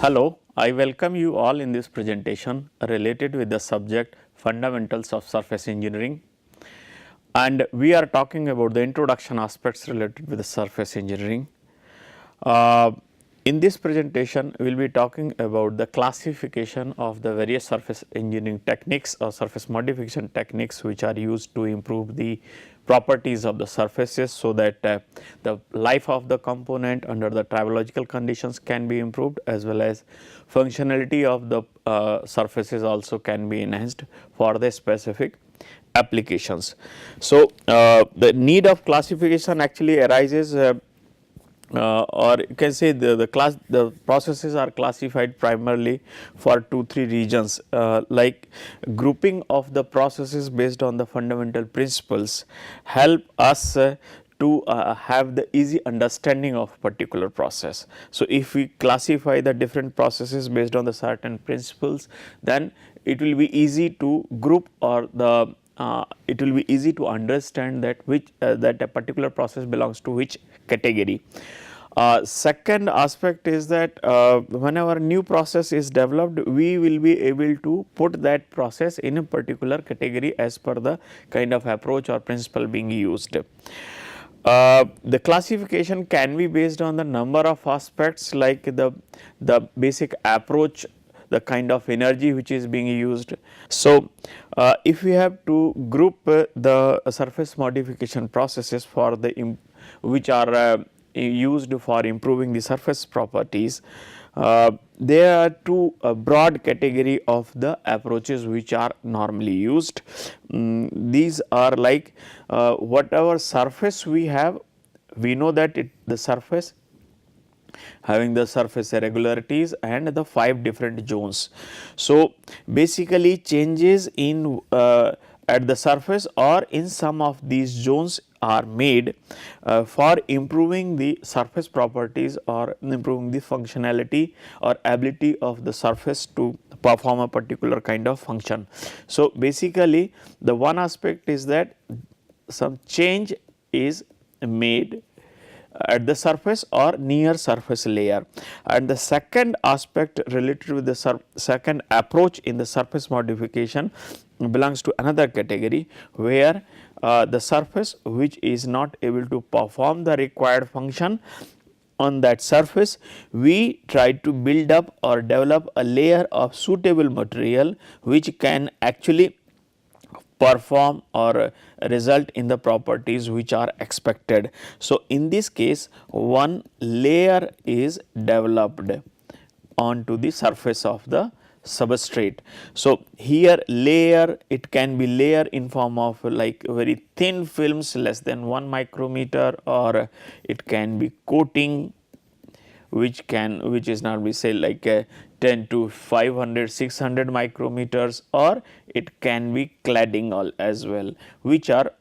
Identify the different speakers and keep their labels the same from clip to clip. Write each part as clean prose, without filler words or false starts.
Speaker 1: Hello, I welcome you all in this presentation related with the subject fundamentals of surface engineering, and we are talking about the introduction aspects related with the surface engineering. In this presentation, we will be talking about the classification of the various surface engineering techniques or surface modification techniques which are used to improve the properties of the surfaces, so that the life of the component under the tribological conditions can be improved, as well as functionality of the surfaces also can be enhanced for the specific applications. So, the need of classification actually arises or you can say the processes are classified primarily for 2-3 regions, like grouping of the processes based on the fundamental principles help us to have the easy understanding of particular process. So, if we classify the different processes based on the certain principles, then it will be easy to group, or it will be easy to understand that that a particular process belongs to which category. Second aspect is that whenever new process is developed, we will be able to put that process in a particular category as per the kind of approach or principle being used. The classification can be based on the number of aspects, like the basic approach, the kind of energy which is being used. So, if we have to group the surface modification processes for the which are used for improving the surface properties, there are two broad category of the approaches which are normally used. These are like whatever surface we have, we know that the surface having the surface irregularities and the 5 different zones. So, basically changes in at the surface or in some of these zones are made for improving the surface properties or improving the functionality or ability of the surface to perform a particular kind of function. So, basically the one aspect is that some change is made at the surface or near surface layer, and the second aspect related with the second approach in the surface modification belongs to another category, where the surface which is not able to perform the required function, on that surface we try to build up or develop a layer of suitable material which can actually perform or result in the properties which are expected. So, in this case one layer is developed onto the surface of the substrate. So, here layer, it can be layer in form of like very thin films less than 1 micrometer, or it can be coating which is not we say like 10 to 500 600 micrometers, or it can be cladding all as well, which are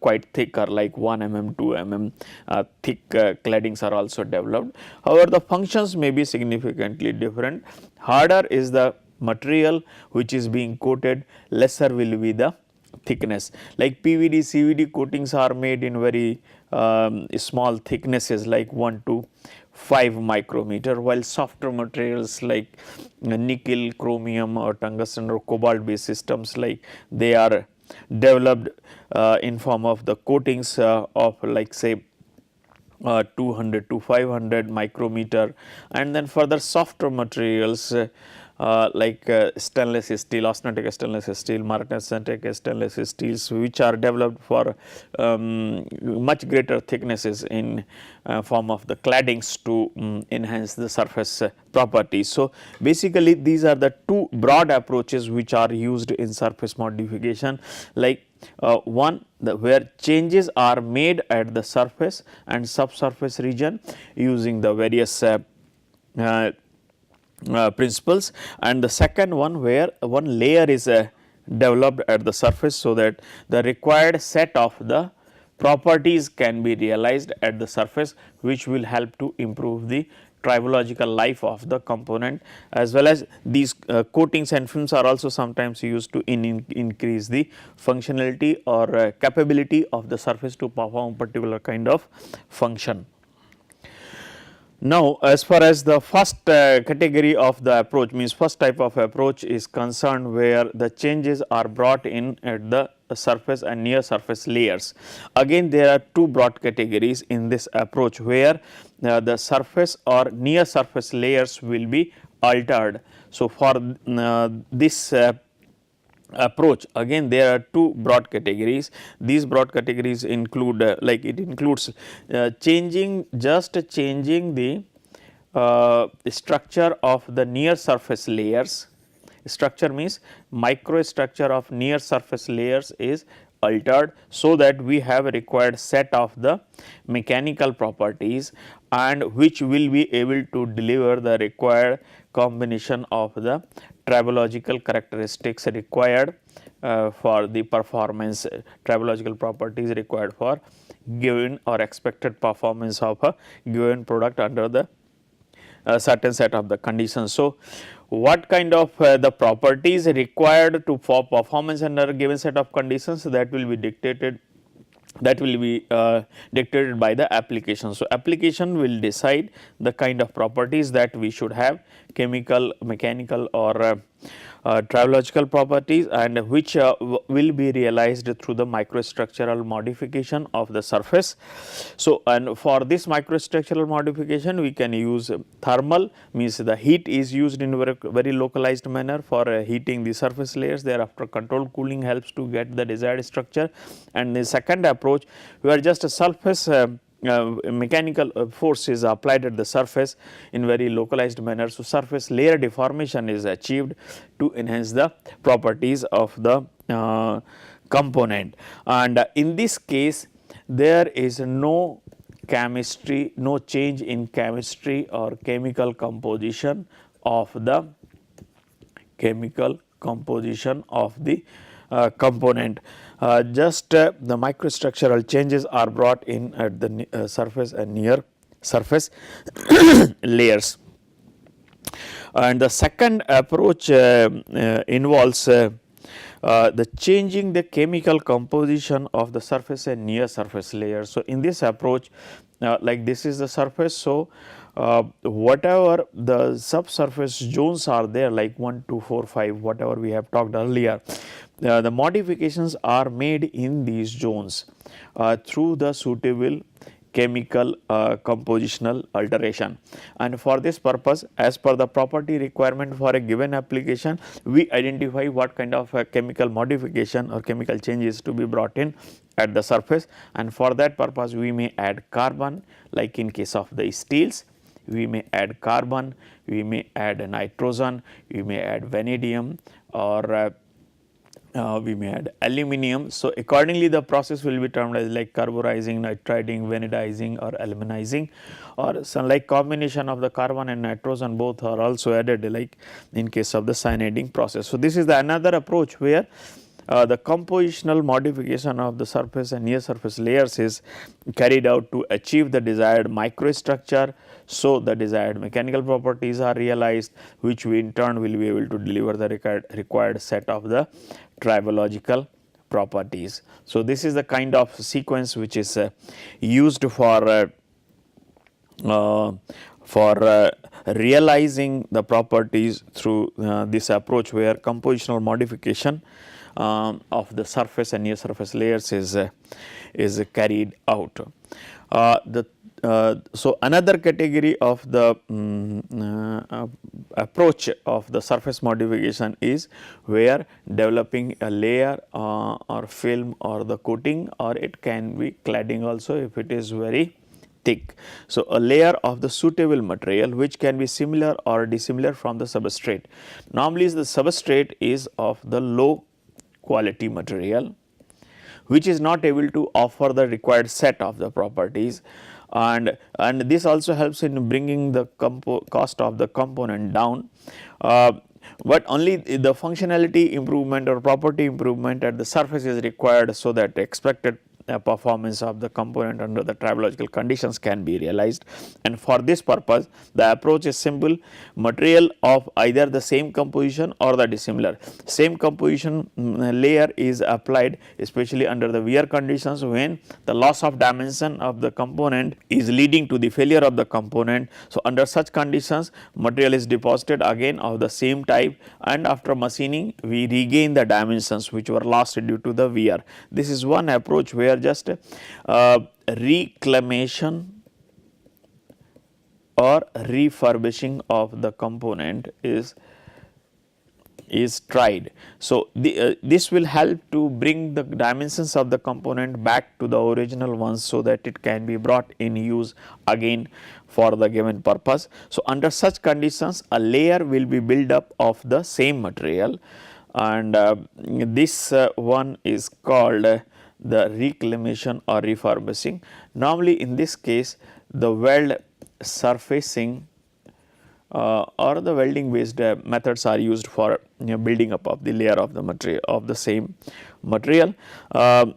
Speaker 1: quite thicker like 1 mm 2 mm thick claddings are also developed. However, the functions may be significantly different. Harder is the material which is being coated, lesser will be the thickness. Like PVD, CVD coatings are made in very small thicknesses like 1 to 5 micrometer, while softer materials like nickel, chromium or tungsten or cobalt based systems, like they are developed in form of the coatings of like say 200 to 500 micrometer, and then further softer materials like stainless steel, austenitic stainless steel, martensitic stainless steels, which are developed for much greater thicknesses in form of the claddings to enhance the surface properties. So, basically these are the two broad approaches which are used in surface modification, like one where changes are made at the surface and subsurface region using the various principles, and the second one where one layer is developed at the surface, so that the required set of the properties can be realized at the surface, which will help to improve the tribological life of the component, as well as these coatings and films are also sometimes used to increase the functionality or capability of the surface to perform particular kind of function. Now, as far as the first category of the approach, means first type of approach is concerned, where the changes are brought in at the surface and near surface layers. Again, there are two broad categories in this approach, where the surface or near surface layers will be altered. So, for this approach, again there are two broad categories. These broad categories include like it includes changing the structure of the near surface layers. Structure means microstructure of near surface layers is altered, so that we have a required set of the mechanical properties, and which will be able to deliver the required combination of the tribological characteristics required for the performance, tribological properties required for given or expected performance of a given product under the certain set of the conditions. So, what kind of the properties required to for performance under a given set of conditions, that will be dictated by the application. So, application will decide the kind of properties that we should have, chemical, mechanical or tribological properties, and which will be realized through the microstructural modification of the surface. So, and for this microstructural modification, we can use thermal, means the heat is used in very localized manner for heating the surface layers. Thereafter, controlled cooling helps to get the desired structure. And the second approach, where just a surface mechanical force is applied at the surface in very localized manner. So, surface layer deformation is achieved to enhance the properties of the component, and in this case there is no chemistry, no change in chemistry or chemical composition of the component. Just the microstructural changes are brought in at the surface and near surface layers. And the second approach involves the changing the chemical composition of the surface and near surface layers. So, in this approach, like this is the surface. So, whatever the subsurface zones are there, like 1, 2, 4, 5, whatever we have talked earlier, the modifications are made in these zones through the suitable chemical compositional alteration. And for this purpose, as per the property requirement for a given application, we identify what kind of chemical modification or chemical changes to be brought in at the surface, and for that purpose we may add carbon, like in case of the steels. We may add carbon, we may add nitrogen, we may add vanadium, or we may add aluminum. So, accordingly the process will be termed as like carburizing, nitriding, vanadizing or aluminizing, or some like combination of the carbon and nitrogen both are also added, like in case of the cyaniding process. So, this is the another approach where the compositional modification of the surface and near surface layers is carried out to achieve the desired microstructure. So, the desired mechanical properties are realized, which we in turn will be able to deliver the required set of the tribological properties. So, this is the kind of sequence which is used for realizing the properties through this approach, where compositional modification of the surface and near surface layers is carried out. So, another category of the approach of the surface modification is where developing a layer or film or the coating, or it can be cladding also if it is very thick. So, a layer of the suitable material which can be similar or dissimilar from the substrate. Normally, the substrate is of the low quality material which is not able to offer the required set of the properties, and this also helps in bringing the cost of the component down, but only the functionality improvement or property improvement at the surface is required, so that expected performance of the component under the tribological conditions can be realized. And for this purpose, the approach is simple: material of either the same composition or the dissimilar. Same composition layer is applied especially under the wear conditions when the loss of dimension of the component is leading to the failure of the component. So, under such conditions, material is deposited again of the same type, and after machining we regain the dimensions which were lost due to the wear. This is one approach where just reclamation or refurbishing of the component is tried. So, this will help to bring the dimensions of the component back to the original ones, so that it can be brought in use again for the given purpose. So, under such conditions, a layer will be built up of the same material, and this one is called the reclamation or refurbishing. Normally in this case, the weld surfacing or the welding based methods are used for building up of the layer of the material of the same material.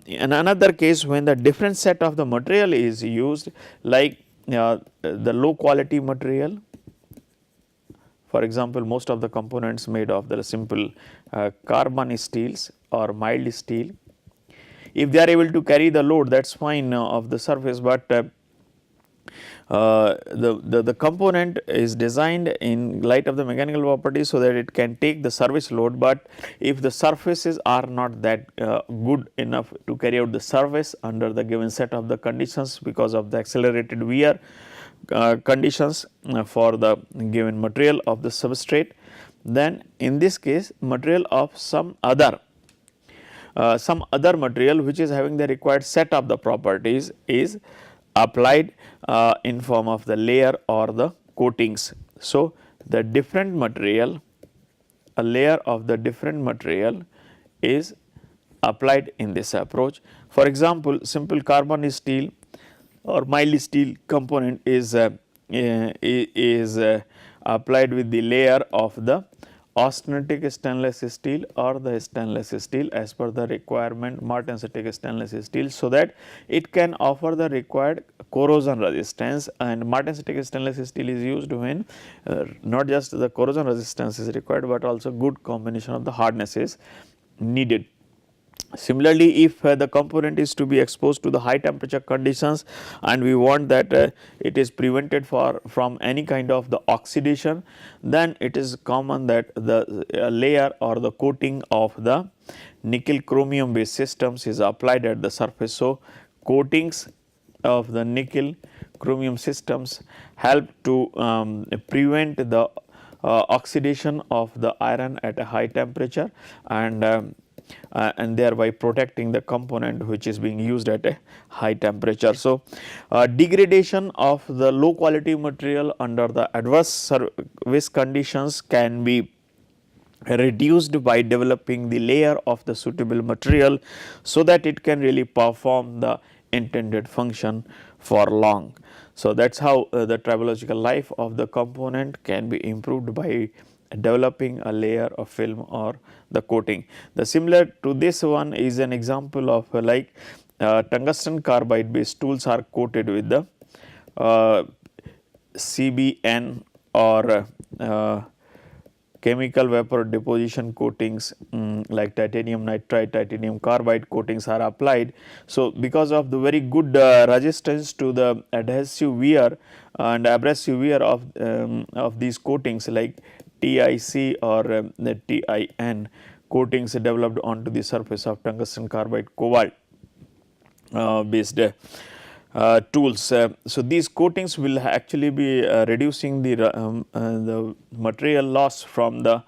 Speaker 1: In another case, when the different set of the material is used, like the low quality material, for example, most of the components made of the simple carbon steels or mild steel, if they are able to carry the load, that is fine of the surface, but the component is designed in light of the mechanical properties so that it can take the service load, but if the surfaces are not that good enough to carry out the service under the given set of the conditions because of the accelerated wear conditions for the given material of the substrate, then in this case material of some other material which is having the required set of the properties is applied in form of the layer or the coatings. So, the different material, a layer of the different material is applied in this approach. For example, simple carbon steel or mild steel component is applied with the layer of the austenitic stainless steel or the stainless steel as per the requirement martensitic stainless steel, so that it can offer the required corrosion resistance. And martensitic stainless steel is used when not just the corrosion resistance is required, but also good combination of the hardness is needed. Similarly, if the component is to be exposed to the high temperature conditions and we want that it is prevented from any kind of the oxidation, then it is common that the layer or the coating of the nickel chromium based systems is applied at the surface. So, coatings of the nickel chromium systems help to prevent the oxidation of the iron at a high temperature, and thereby protecting the component which is being used at a high temperature. So, degradation of the low quality material under the adverse service conditions can be reduced by developing the layer of the suitable material, so that it can really perform the intended function for long. So, that is how the tribological life of the component can be improved by developing a layer of film or the coating. The similar to this one is an example of like tungsten carbide based tools are coated with the CBN or chemical vapor deposition coatings like titanium nitride, titanium carbide coatings are applied. So, because of the very good resistance to the adhesive wear and abrasive wear of these coatings like TIC or the TIN coatings developed onto the surface of tungsten carbide cobalt based tools. So, these coatings will actually be reducing the material loss from the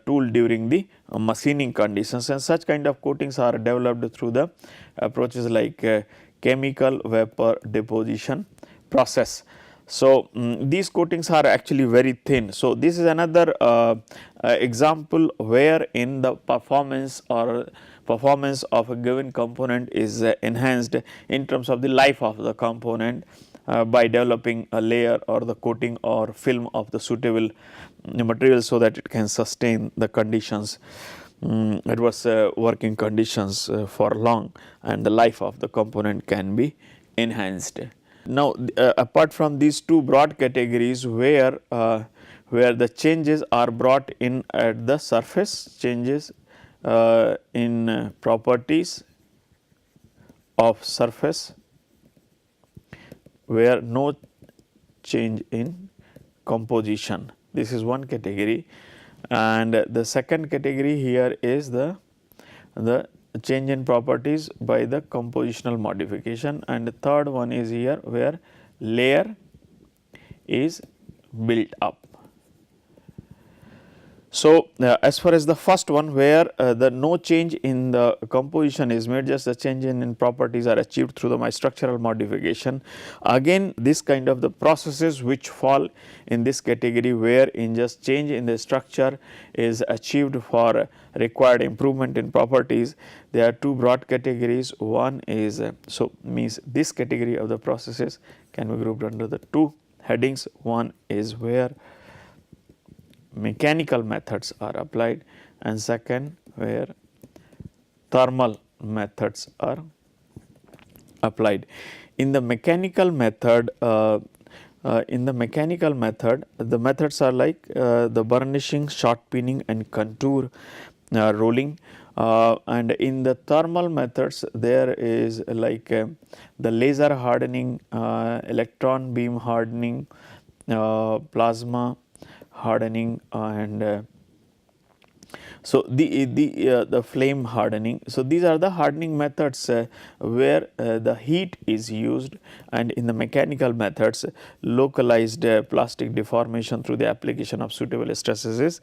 Speaker 1: tool during the machining conditions, and such kind of coatings are developed through the approaches like chemical vapor deposition process. So, these coatings are actually very thin. So, this is another example where in the performance of a given component is enhanced in terms of the life of the component by developing a layer or the coating or film of the suitable material, so that it can sustain the conditions. working conditions for long, and the life of the component can be enhanced. Now, apart from these two broad categories where the changes are brought in at the surface, changes in properties of surface where no change in composition. This is one category, and the second category here is the change in properties by the compositional modification, and the third one is here where layer is built up. So, as far as the first one where the no change in the composition is made, just the change in properties are achieved through the structural modification. Again, this kind of the processes which fall in this category where in just change in the structure is achieved for required improvement in properties. There are two broad categories. One is so means this category of the processes can be grouped under the two headings. One is where mechanical methods are applied, and second where thermal methods are applied. In the mechanical method, the methods are like the burnishing, short pinning and contour rolling, and in the thermal methods there is like the laser hardening, electron beam hardening, plasma hardening, and so the flame hardening. So, these are the hardening methods where the heat is used, and in the mechanical methods localized plastic deformation through the application of suitable stresses is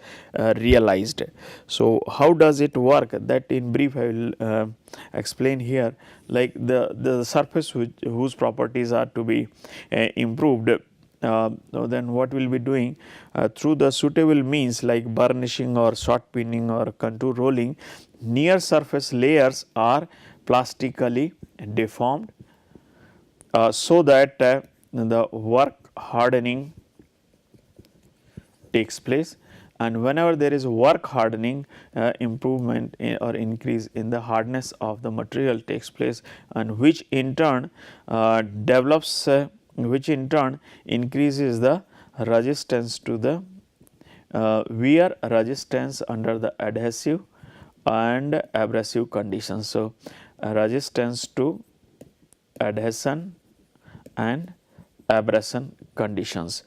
Speaker 1: realized. So, how does it work, that in brief I will explain here. Like the surface whose properties are to be improved, then what we will be doing through the suitable means like burnishing or short pinning or contour rolling, near surface layers are plastically deformed so that the work hardening takes place, and whenever there is work hardening, improvement or increase in the hardness of the material takes place, and which in turn develops which in turn increases the resistance to the wear resistance under the adhesive and abrasive conditions. So, resistance to adhesion and abrasion conditions.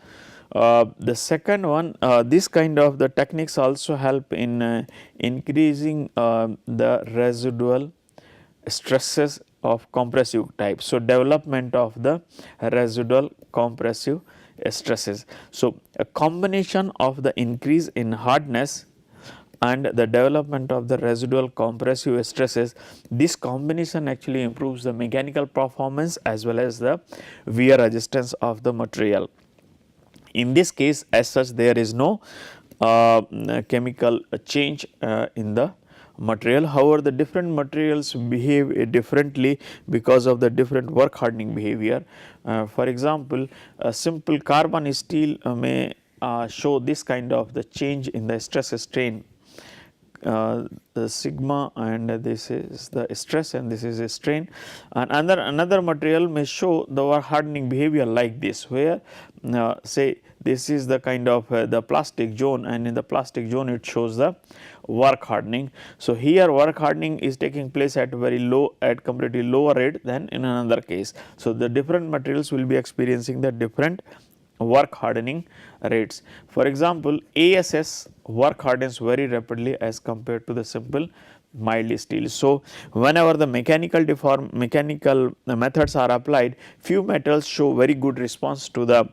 Speaker 1: The second one, this kind of the techniques also help in increasing the residual stresses of compressive type. So, development of the residual compressive stresses. So, a combination of the increase in hardness and the development of the residual compressive stresses, this combination actually improves the mechanical performance as well as the wear resistance of the material. In this case, as such, there is no chemical change in the material. However, the different materials behave differently because of the different work hardening behavior. For example, a simple carbon steel may show this kind of the change in the stress strain, the sigma, and this is the stress and this is a strain, and another material may show the work hardening behavior like this, where say this is the kind of the plastic zone, and in the plastic zone it shows the work hardening. So, here work hardening is taking place at very low, at comparatively lower rate than in another case. So, the different materials will be experiencing the different work hardening rates. For example, ASS work hardens very rapidly as compared to the simple mild steel. So, whenever the mechanical methods are applied, few metals show very good response to the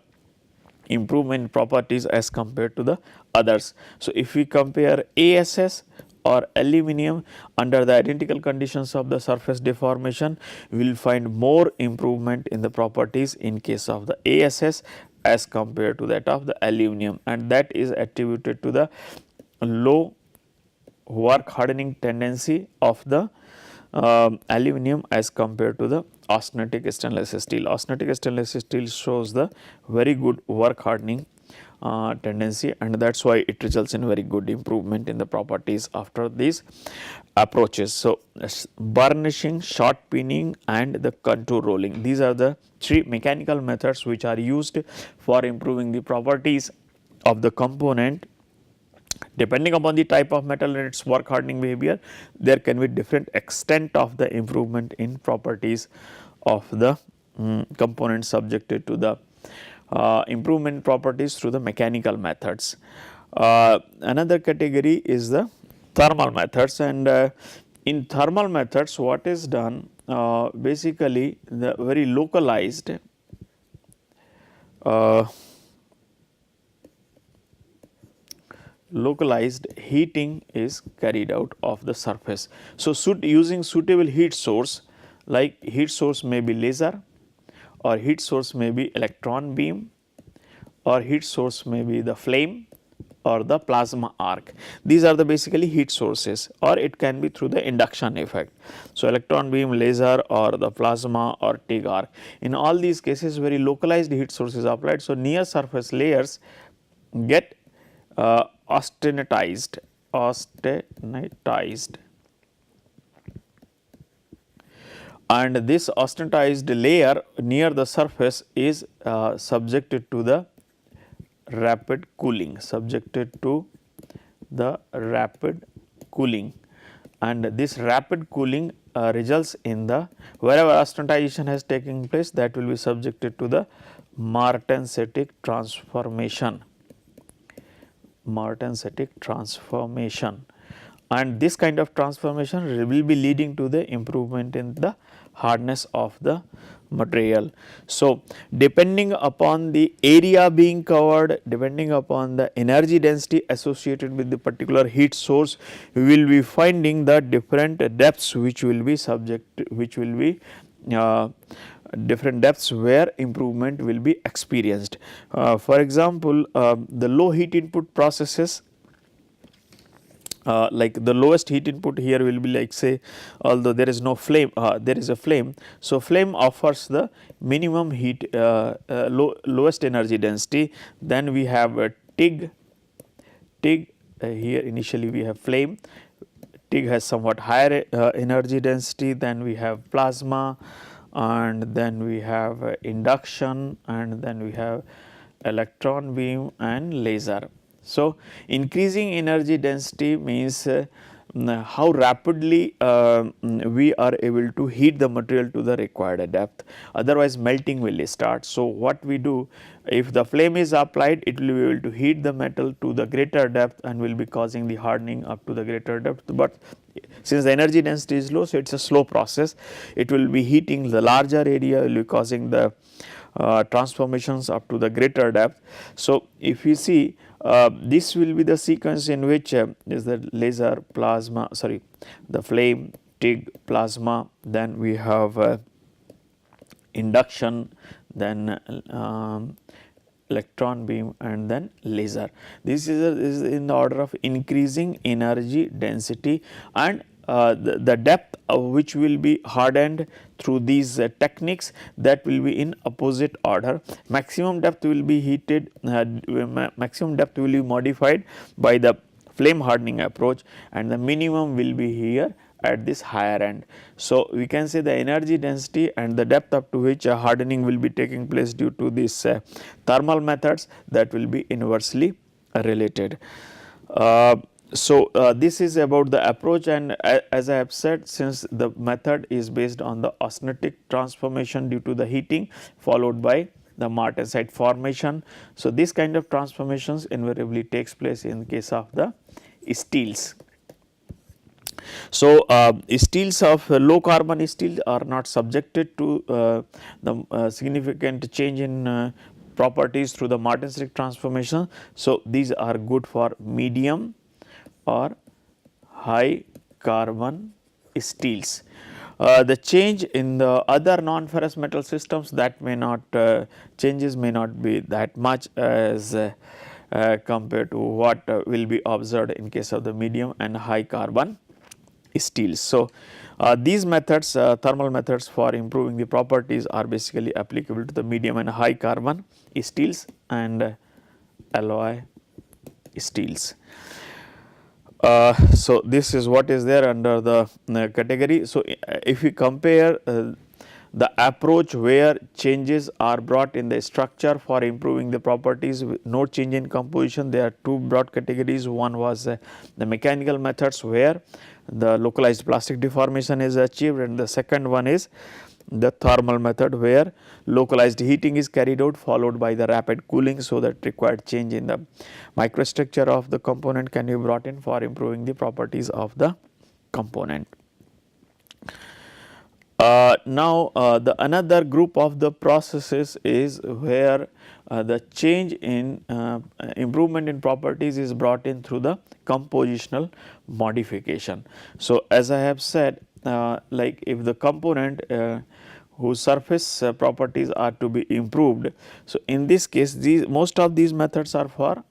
Speaker 1: improvement properties as compared to the others. So, if we compare ASS or aluminum under the identical conditions of the surface deformation, we will find more improvement in the properties in case of the ASS as compared to that of the aluminum, and that is attributed to the low work hardening tendency of the aluminum as compared to the austenitic stainless steel. Austenitic stainless steel shows the very good work hardening tendency, and that is why it results in very good improvement in the properties after these approaches. So, burnishing, shot peening and the contour rolling, these are the 3 mechanical methods which are used for improving the properties of the component. Depending upon the type of metal and its work hardening behavior, there can be different extent of the improvement in properties of the component subjected to the improvement properties through the mechanical methods. Another category is the thermal methods, and in thermal methods what is done, basically the very localized heating is carried out of the surface. So, using suitable heat source, like heat source may be laser, or heat source may be electron beam, or heat source may be the flame or the plasma arc. These are the basically heat sources, or it can be through the induction effect. So, electron beam, laser or the plasma or TIG arc. In all these cases very localized heat sources are applied. So, near surface layers get austenitized, and this austenitized layer near the surface is subjected to the rapid cooling, and this rapid cooling results in the, wherever austenitization has taken place, that will be subjected to the martensitic transformation. And this kind of transformation will be leading to the improvement in the hardness of the material. So, depending upon the area being covered, depending upon the energy density associated with the particular heat source, we will be finding the different depths which will be different depths where improvement will be experienced. For example, the low heat input processes, like the lowest heat input here will be like, say, although there is no flame, there is a flame. So, flame offers the minimum heat, lowest energy density. Then we have a TIG, here initially we have flame, TIG has somewhat higher energy density, then we have plasma, and then we have induction, and then we have electron beam and laser. So, increasing energy density means how rapidly we are able to heat the material to the required depth, otherwise melting will start. So, what we do, if the flame is applied, it will be able to heat the metal to the greater depth and will be causing the hardening up to the greater depth, but since the energy density is low, so it is a slow process. It will be heating the larger area, will be causing the transformations up to the greater depth. So, if you see, this will be the sequence in which is the laser, plasma, sorry, the flame, TIG, plasma, then we have induction, then electron beam, and then laser. This is in the order of increasing energy density, and the depth of which will be hardened through these techniques, that will be in opposite order. Maximum depth will be heated, maximum depth will be modified by the flame hardening approach, and the minimum will be here at this higher end. So, we can say the energy density and the depth up to which hardening will be taking place due to these thermal methods, that will be inversely related. So, this is about the approach, and as I have said, since the method is based on the austenitic transformation due to the heating followed by the martensite formation. So, this kind of transformations invariably takes place in case of the steels. So, steels of low carbon steel are not subjected to the significant change in properties through the martensite transformation. So, these are good for medium or high carbon steels. The change in the other non-ferrous metal systems, that may not changes may not be that much as compared to what will be observed in case of the medium and high carbon steels. So, these methods, thermal methods for improving the properties, are basically applicable to the medium and high carbon steels, and alloy steels. So this is what is there under the category. So if we compare the approach where changes are brought in the structure for improving the properties with no change in composition, there are two broad categories. One was the mechanical methods where the localized plastic deformation is achieved, and the second one is the thermal method where localized heating is carried out followed by the rapid cooling, so that required change in the microstructure of the component can be brought in for improving the properties of the component. Now, the another group of the processes is where the change in improvement in properties is brought in through the compositional modification. So, as I have said, like if the component whose surface properties are to be improved. So, in this case most of these methods are for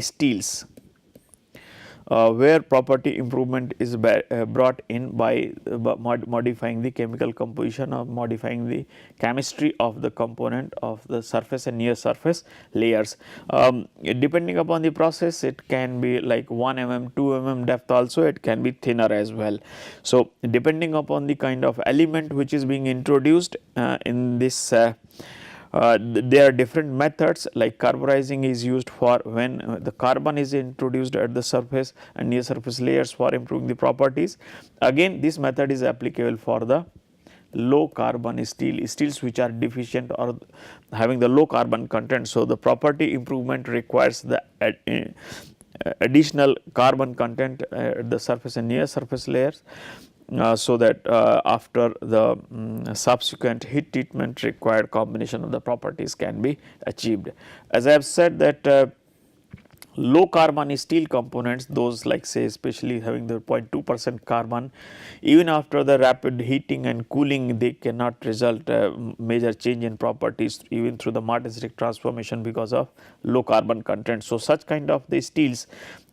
Speaker 1: steels. Where property improvement is brought in by modifying the chemical composition or modifying the chemistry of the component of the surface and near surface layers. Depending upon the process, it can be like 1 mm, 2 mm depth, also it can be thinner as well. So, depending upon the kind of element which is being introduced in this there are different methods, like carburizing is used for when the carbon is introduced at the surface and near surface layers for improving the properties. Again, this method is applicable for the low carbon steels which are deficient or having the low carbon content. So, the property improvement requires the additional carbon content at the surface and near surface layers. So that after the subsequent heat treatment, required combination of the properties can be achieved. As I have said that low carbon steel components, those like say especially having the 0.2% carbon, even after the rapid heating and cooling, they cannot result major change in properties even through the Martensic transformation because of low carbon content. So, such kind of the steels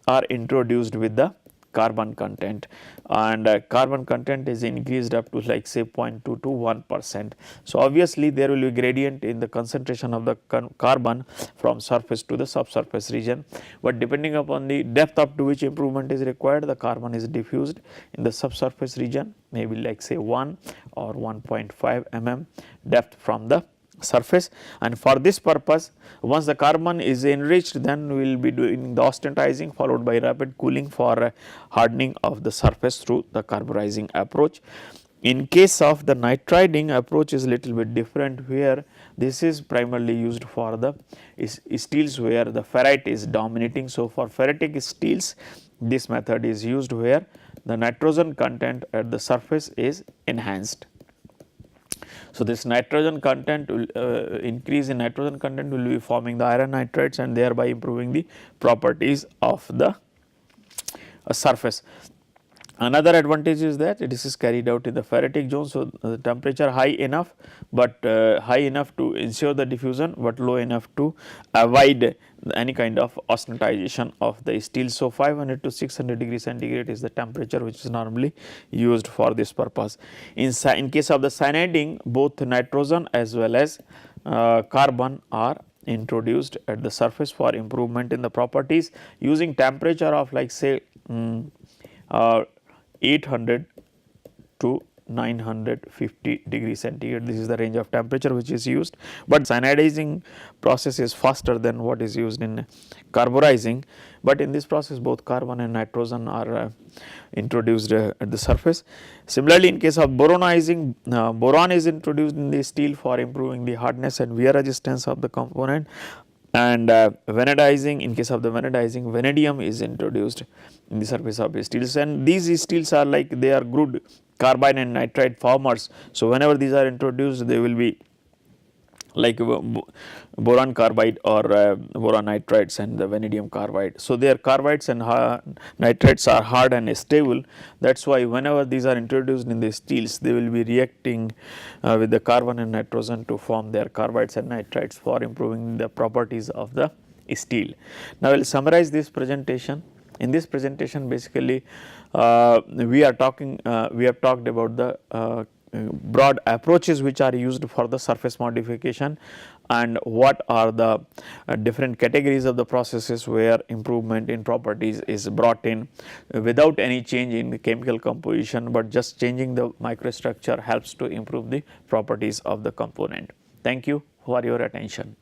Speaker 1: are introduced with the carbon content, and carbon content is increased up to like say 0.2 to 1%. So, obviously there will be gradient in the concentration of the carbon from surface to the subsurface region, but depending upon the depth up to which improvement is required, the carbon is diffused in the subsurface region, maybe like say 1 or 1.5 mm depth from the surface. And for this purpose, once the carbon is enriched, then we will be doing the austenitizing followed by rapid cooling for hardening of the surface through the carburizing approach. In case of the nitriding approach is little bit different, where this is primarily used for the steels where the ferrite is dominating. So, for ferritic steels, this method is used where the nitrogen content at the surface is enhanced. So, this nitrogen content will increase in nitrogen content will be forming the iron nitrides and thereby improving the properties of the surface. Another advantage is that this is carried out in the ferritic zone. So, the temperature high enough, but high enough to ensure the diffusion, but low enough to avoid any kind of austenitization of the steel. So, 500 to 600 degrees centigrade is the temperature which is normally used for this purpose. In case of the cyaniding, both nitrogen as well as carbon are introduced at the surface for improvement in the properties using temperature of like say 800 to 950 degrees centigrade. This is the range of temperature which is used, but cyanidizing process is faster than what is used in carburizing, but in this process both carbon and nitrogen are introduced at the surface. Similarly, in case of boronizing, boron is introduced in the steel for improving the hardness and wear resistance of the component, and vanadizing, in case of the vanadizing, vanadium is introduced in the surface of the steels, and these steels are like they are good carbide and nitride formers. So, whenever these are introduced, they will be like boron carbide or boron nitrides and the vanadium carbide. So, their carbides and nitrides are hard and stable. That is why whenever these are introduced in the steels, they will be reacting with the carbon and nitrogen to form their carbides and nitrides for improving the properties of the steel. Now, we will summarize this presentation. In this presentation, basically we are talking we have talked about the broad approaches which are used for the surface modification, and what are the different categories of the processes where improvement in properties is brought in without any change in the chemical composition, but just changing the microstructure helps to improve the properties of the component. Thank you for your attention.